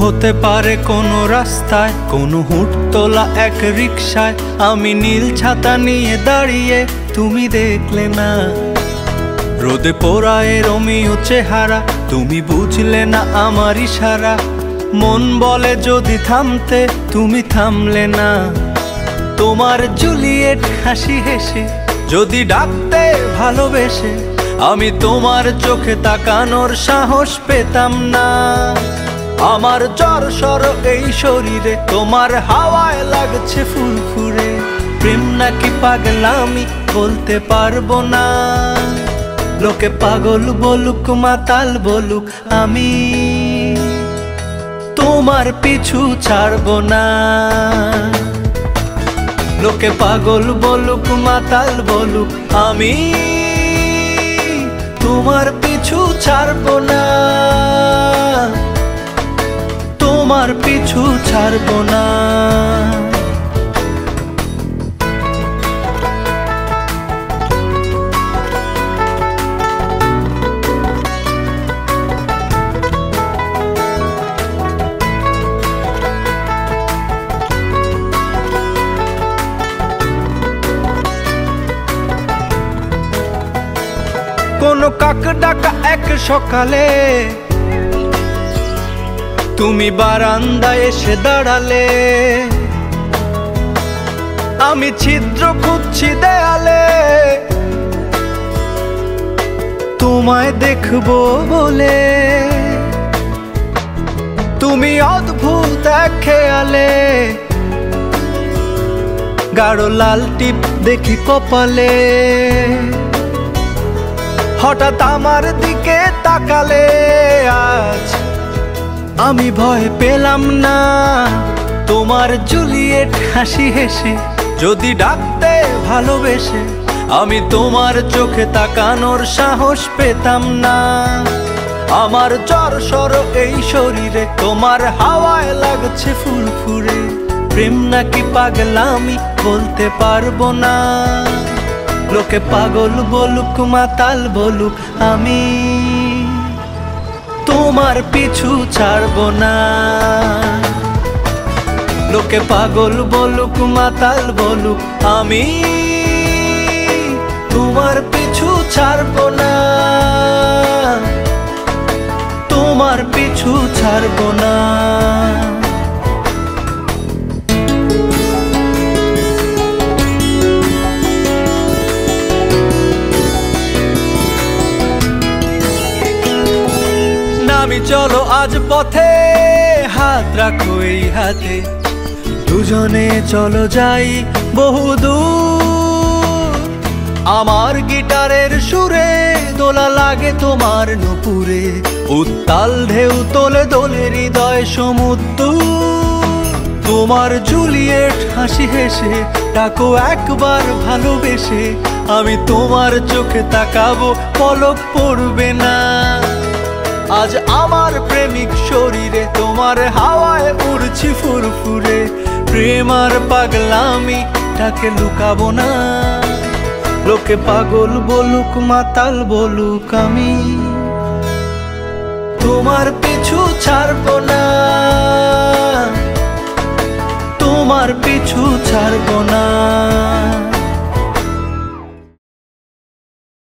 হতে পারে কোনো রাস্তায়, কোনো হুটতোলা এক রিকশায় আমি নীল ছাতা নিয়ে দাঁড়িয়ে, তুমি দেখলে না। রোদে পোড়ায় রোমিও চেহারা, তুমি বুঝলে না আমার ইশারা। মন বলে যদি থামতে, তুমি থামলে না। তোমার জুলিয়েট হাসি হেসে যদি ডাকতে ভালোবেসে, আমি তোমার চোখে তাকানোর সাহস পেতাম না। আমার জ্বর সর এই শরীরে, তোমার হাওয়ায় লাগছে ফুরফুরে। প্রেম নাকি পাগলামি বলতে পারবো না। লোকে পাগল বলুক মাতাল বলুক, আমি তোমার পিছু ছাড়বো না। লোকে পাগল বলুক মাতাল বলুক, আমি তোমার পিছু ছাড়বো না। তোমার পিছু ছাড়বো না। কোনো কাক ডাকা এক সকালে তুমি বারান্দায় এসে দাঁড়ালে। আমি ছিদ্র খুঁজছি দেয়ালে, তোমায় দেখবো বলে। তুমি অদ্ভুত এক খেয়ালে, গাঢ় লাল টিপ দেখি কপালে। হঠাৎ আমার দিকে তাকালে, আজ আমি ভয় পেলাম না। তোমার জুলিয়েট হাসি হেসে যদি ডাকতে ভালোবেসে, আমি তোমার চোখে তাকানোর সাহস পেতাম না। আমার জ্বর সর এই শরীরে, তোমার হাওয়ায় লাগছে ফুরফুরে। প্রেম নাকি পাগলামি বলতে পারবো না। লোকে পাগল বলুক মাতাল বলুক, আমি তোমার পিছু ছাড়বো না। লোকে পাগল বলুক মাতাল বলুক, আমি তোমার পিছু ছাড়বো না। তোমার পিছু ছাড়বো না। আমি চলো আজ পথে, হাত রাখো এই হাতে। দুজনে চলো যাই বহুদূর। আমার গিটারের সুরে দোলা লাগে তোমার নুপুরে। উত্তাল ঢেউ তোলে দোলে হৃদয় সমুদ্র। তোমার জুলিয়েট হাসি হেসে ডাকো একবার ভালোবেসে। আমি তোমার চোখে তাকাবো, পলক পড়বে না। আজ আমার প্রেমিক শরীরে, তোমার হাওয়ায় উড়ছি ফুরফুরে। প্রেম আর পাগলামি তাকে লুকাবো না। লোকে পাগল বলুক মাতাল বলুক, আমি তোমার পিছু ছাড়বো না। তোমার পিছু ছাড়বো না।